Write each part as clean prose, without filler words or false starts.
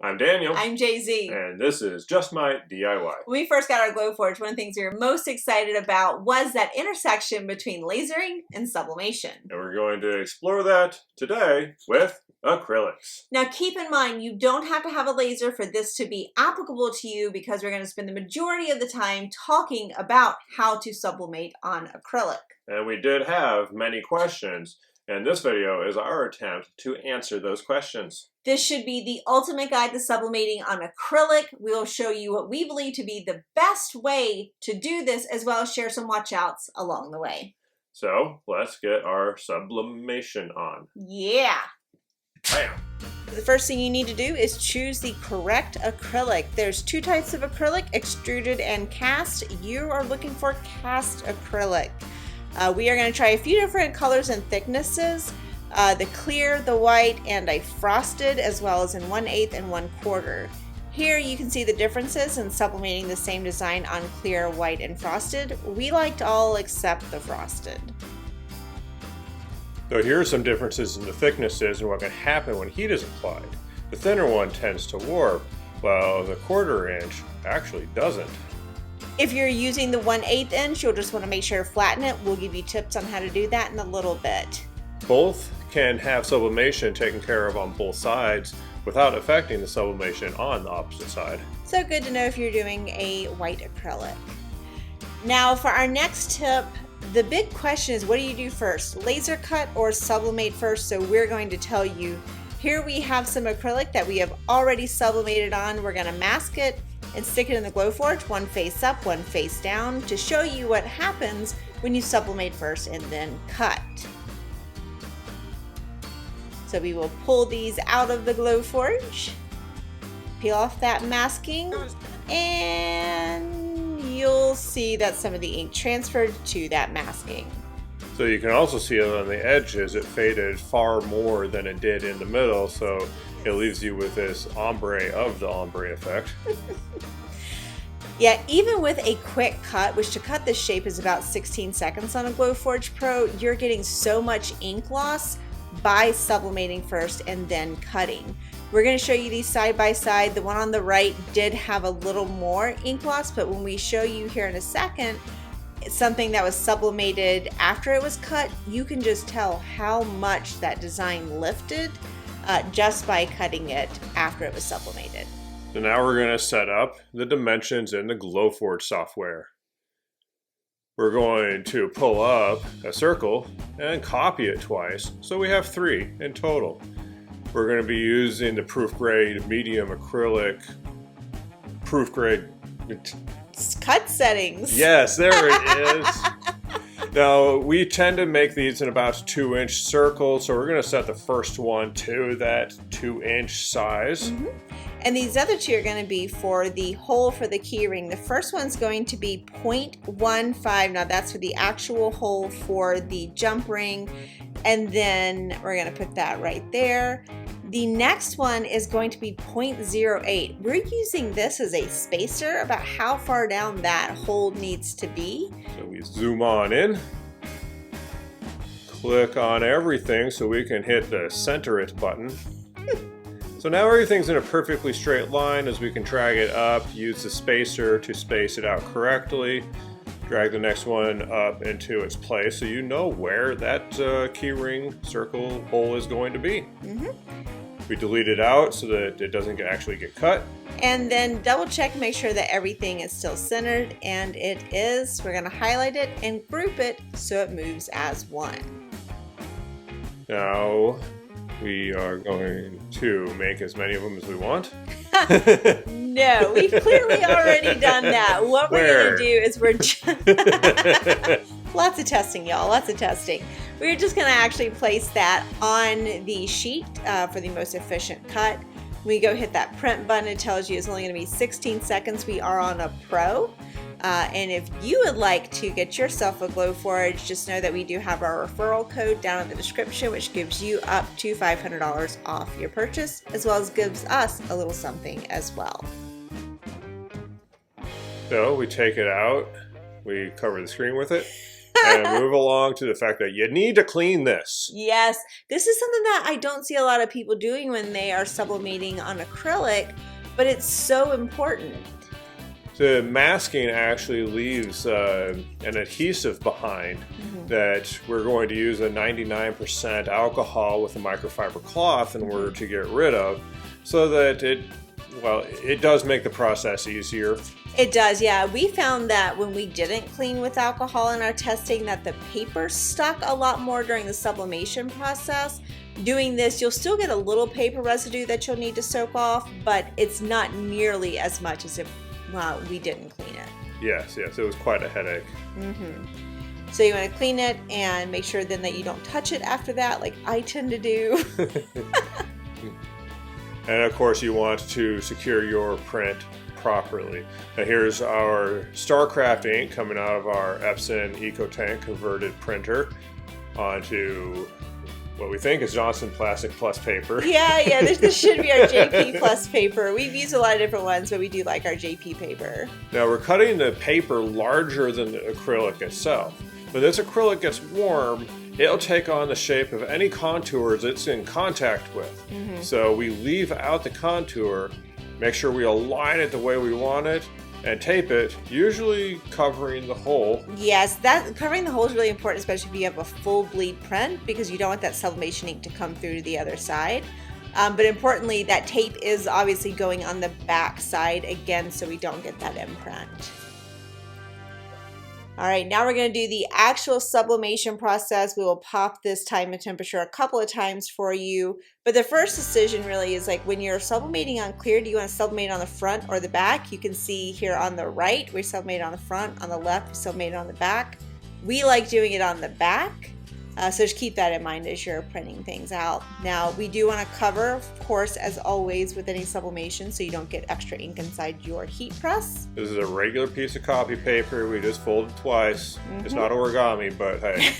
I'm Daniel. I'm Jay-Z. And this is Just My DIY. When we first got our Glowforge, one of the things we were most excited about was that intersection between lasering and sublimation. And we're going to explore that today with acrylics. Now keep in mind, you don't have to have a laser for this to be applicable to you because we're going to spend the majority of the time talking about how to sublimate on acrylic. And we did have many questions, and this video is our attempt to answer those questions. This should be the ultimate guide to sublimating on acrylic. We'll show you what we believe to be the best way to do this, as well as share some watch outs along the way. So let's get our sublimation on. Yeah. Bam. The first thing you need to do is choose the correct acrylic. There's two types of acrylic, extruded and cast. You are looking for cast acrylic. We are going to try a few different colors and thicknesses. The clear, the white, and a frosted, as well as in 1/8 and 1/4. Here you can see the differences in sublimating the same design on clear, white, and frosted. We liked all except the frosted. So here are some differences in the thicknesses and what can happen when heat is applied. The thinner one tends to warp, while the 1/4 inch actually doesn't. If you're using the 1/8 inch, you'll just want to make sure to flatten it. We'll give you tips on how to do that in a little bit. Both can have sublimation taken care of on both sides without affecting the sublimation on the opposite side. So good to know if you're doing a white acrylic. Now for our next tip, the big question is, what do you do first? Laser cut or sublimate first? So we're going to tell you, here we have some acrylic that we have already sublimated on. We're going to mask it and stick it in the Glowforge, one face up, one face down, to show you what happens when you sublimate first and then cut. So we will pull these out of the Glowforge, peel off that masking, and you'll see that some of the ink transferred to that masking. So you can also see it on the edges, it faded far more than it did in the middle, so it leaves you with this ombre of the ombre effect. Yeah, even with a quick cut, which to cut this shape is about 16 seconds on a Glowforge Pro, you're getting so much ink loss by sublimating first and then cutting. We're going to show you these side by side. The one on the right did have a little more ink loss, but when we show you here in a second, it's something that was sublimated after it was cut, you can just tell how much that design lifted just by cutting it after it was sublimated. So now we're going to set up the dimensions in the Glowforge software. We're going to pull up a circle and copy it twice, so we have 3 in total. We're going to be using the proof grade medium acrylic proof grade cut settings. Yes, there it is. Now we tend to make these in about 2-inch circles, so we're going to set the first one to that 2-inch size. And these other two are going to be for the hole for the key ring. The first one's going to be 0.15. Now that's for the actual hole for the jump ring. And then we're going to put that right there. The next one is going to be 0.08. We're using this as a spacer about how far down that hole needs to be. So we zoom on in, click on everything so we can hit the center it button. So now everything's in a perfectly straight line. As we can drag it up, use the spacer to space it out correctly. Drag the next one up into its place so you know where that keyring circle hole is going to be. We delete it out so that it doesn't actually get cut. And then double check, make sure that everything is still centered, and it is. We're going to highlight it and group it so it moves as one. Now we are going to make as many of them as we want. No, we've clearly already done that. What we're going to do is lots of testing, y'all, lots of testing. We're just going to actually place that on the sheet for the most efficient cut. We go hit that print button. It tells you it's only going to be 16 seconds. We are on a Pro. And if you would like to get yourself a Glowforge, just know that we do have our referral code down in the description, which gives you up to $500 off your purchase, as well as gives us a little something as well. So we take it out, we cover the screen with it. and move along to the fact that you need to clean this. Yes, this is something that I don't see a lot of people doing when they are sublimating on acrylic, but it's so important. The masking actually leaves an adhesive behind that we're going to use a 99% alcohol with a microfiber cloth in order to get rid of, so that it does make the process easier. It does, yeah. We found that when we didn't clean with alcohol in our testing, that the paper stuck a lot more during the sublimation process. Doing this, you'll still get a little paper residue that you'll need to soak off, but it's not nearly as much as if we didn't clean it. Yes, it was quite a headache. So you want to clean it and make sure then that you don't touch it after that, like I tend to do. And of course you want to secure your print properly. Now here's our StarCraft ink coming out of our Epson EcoTank converted printer onto what we think is Johnson Plastic Plus paper. Yeah, this should be our JP Plus paper. We've used a lot of different ones, but we do like our JP paper. Now we're cutting the paper larger than the acrylic itself. When this acrylic gets warm, it'll take on the shape of any contours it's in contact with. So we leave out the contour, make sure we align it the way we want it, and tape it, usually covering the hole. Yes, that covering the hole is really important, especially if you have a full bleed print, because you don't want that sublimation ink to come through to the other side. But importantly, that tape is obviously going on the back side again, so we don't get that imprint. All right, now we're going to do the actual sublimation process. We will pop this time and temperature a couple of times for you. But the first decision really is like when you're sublimating on clear, do you want to sublimate on the front or the back? You can see here on the right, we sublimate on the front. On the left, we sublimate on the back. We like doing it on the back. So just keep that in mind as you're printing things out. Now, we do want to cover, of course, as always with any sublimation, so you don't get extra ink inside your heat press. This is a regular piece of copy paper. We just fold it twice. It's not origami, but hey.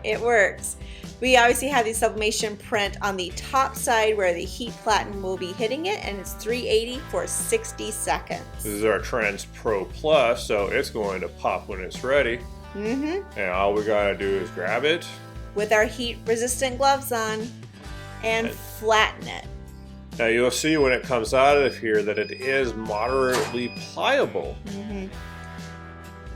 It works. We obviously have the sublimation print on the top side where the heat platen will be hitting it, and it's 380 for 60 seconds. This is our Trends Pro Plus, so it's going to pop when it's ready. And all we gotta do is grab it with our heat resistant gloves on and flatten it. Now you'll see when it comes out of here that it is moderately pliable.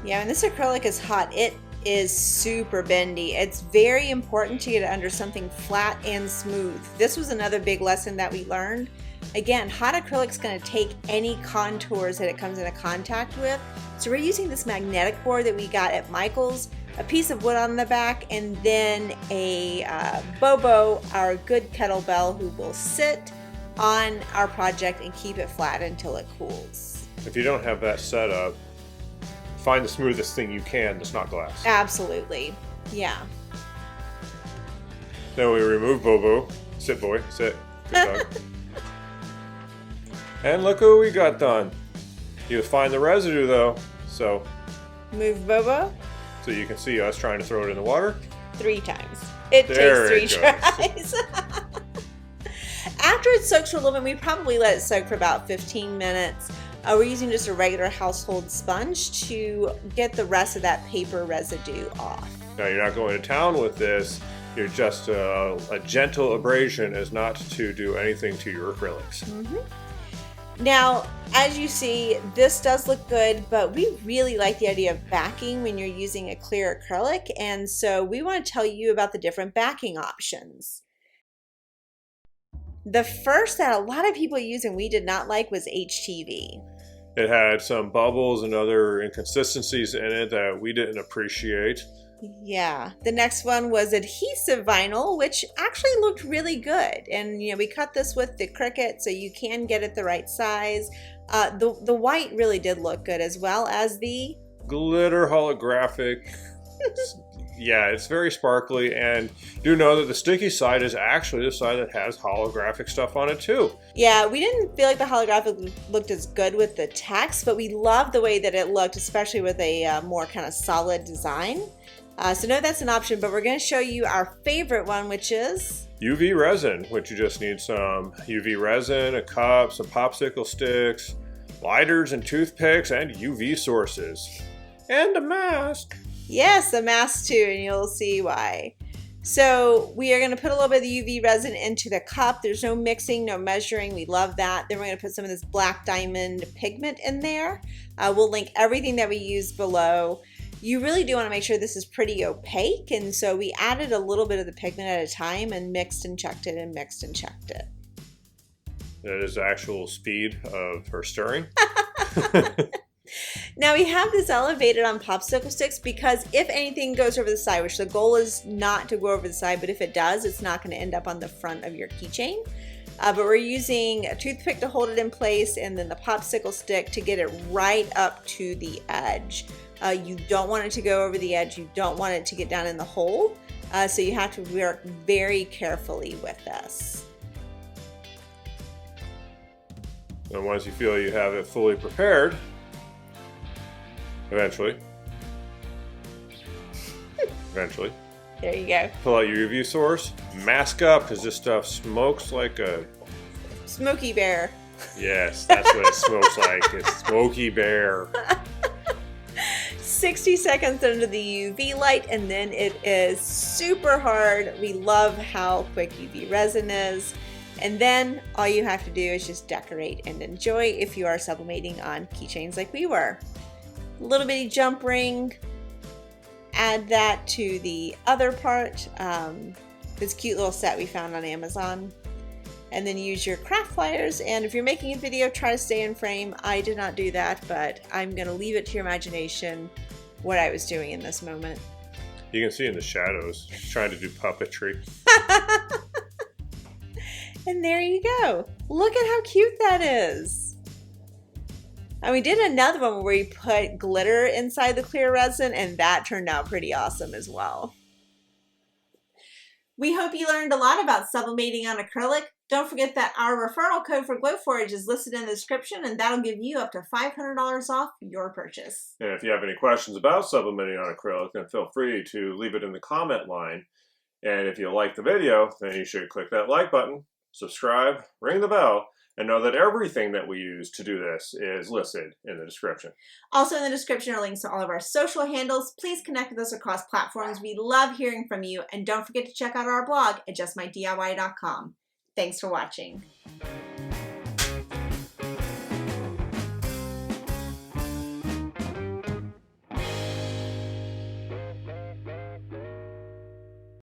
Yeah, when this acrylic is hot, it is super bendy. It's very important to get it under something flat and smooth. This was another big lesson that we learned. Again, hot acrylic's going to take any contours that it comes into contact with. So we're using this magnetic board that we got at Michael's, a piece of wood on the back, and then a Bobo, our good kettlebell, who will sit on our project and keep it flat until it cools. If you don't have that set up, find the smoothest thing you can that's not glass. Absolutely, yeah. Then we remove Bobo. Sit, boy, sit. Good dog. And look what we got done. You find the residue though, so move Bobo. So you can see us trying to throw it in the water 3 times. It takes 3 tries. After it soaks for a little bit, we probably let it soak for about 15 minutes. We're using just a regular household sponge to get the rest of that paper residue off. Now you're not going to town with this. You're just a gentle abrasion is not to do anything to your acrylics. Now, as you see, this does look good, but we really like the idea of backing when you're using a clear acrylic, and so we want to tell you about the different backing options. The first that a lot of people use and we did not like was HTV. It had some bubbles and other inconsistencies in it that we didn't appreciate. Yeah, the next one was adhesive vinyl, which actually looked really good. And you know, we cut this with the Cricut, so you can get it the right size. The white really did look good, as well as the glitter holographic. Yeah, it's very sparkly, and do know that the sticky side is actually the side that has holographic stuff on it too. Yeah, we didn't feel like the holographic looked as good with the text, but we loved the way that it looked, especially with a more kind of solid design. So no, that's an option, but we're going to show you our favorite one, which is UV resin, which you just need some UV resin, a cup, some popsicle sticks, lighters and toothpicks, and UV sources. And a mask. Yes, a mask too, and you'll see why. So we are going to put a little bit of the UV resin into the cup. There's no mixing, no measuring. We love that. Then we're going to put some of this black diamond pigment in there. We'll link everything that we use below. You really do want to make sure this is pretty opaque, and so we added a little bit of the pigment at a time and mixed and checked it and mixed and checked it. That is the actual speed of her stirring. Now we have this elevated on popsicle sticks because if anything goes over the side, which the goal is not to go over the side, but if it does, it's not going to end up on the front of your keychain. But we're using a toothpick to hold it in place and then the popsicle stick to get it right up to the edge. You don't want it to go over the edge. You don't want it to get down in the hole. So you have to work very carefully with this. And once you feel you have it fully prepared, eventually, There you go. pull out your UV source, mask up because this stuff smokes like a... Smoky bear. Yes, that's what it smokes like. It's smoky bear. 60 seconds under the UV light and then it is super hard. We love how quick UV resin is. And then all you have to do is just decorate and enjoy if you are sublimating on keychains like we were. A little bitty jump ring. Add that to the other part. This cute little set we found on Amazon. And then use your craft pliers, and if you're making a video, try to stay in frame. I did not do that, but I'm gonna leave it to your imagination what I was doing in this moment. You can see in the shadows, trying to do puppetry. And there you go. Look at how cute that is. And we did another one where we put glitter inside the clear resin, and that turned out pretty awesome as well. We hope you learned a lot about sublimating on acrylic. Don't forget that our referral code for Glowforge is listed in the description, and that'll give you up to $500 off your purchase. And if you have any questions about sublimating on acrylic, then feel free to leave it in the comment line. And if you like the video, then you should click that like button, subscribe, ring the bell, and know that everything that we use to do this is listed in the description. Also in the description are links to all of our social handles. Please connect with us across platforms. We love hearing from you. And don't forget to check out our blog at justmydiy.com. Thanks for watching.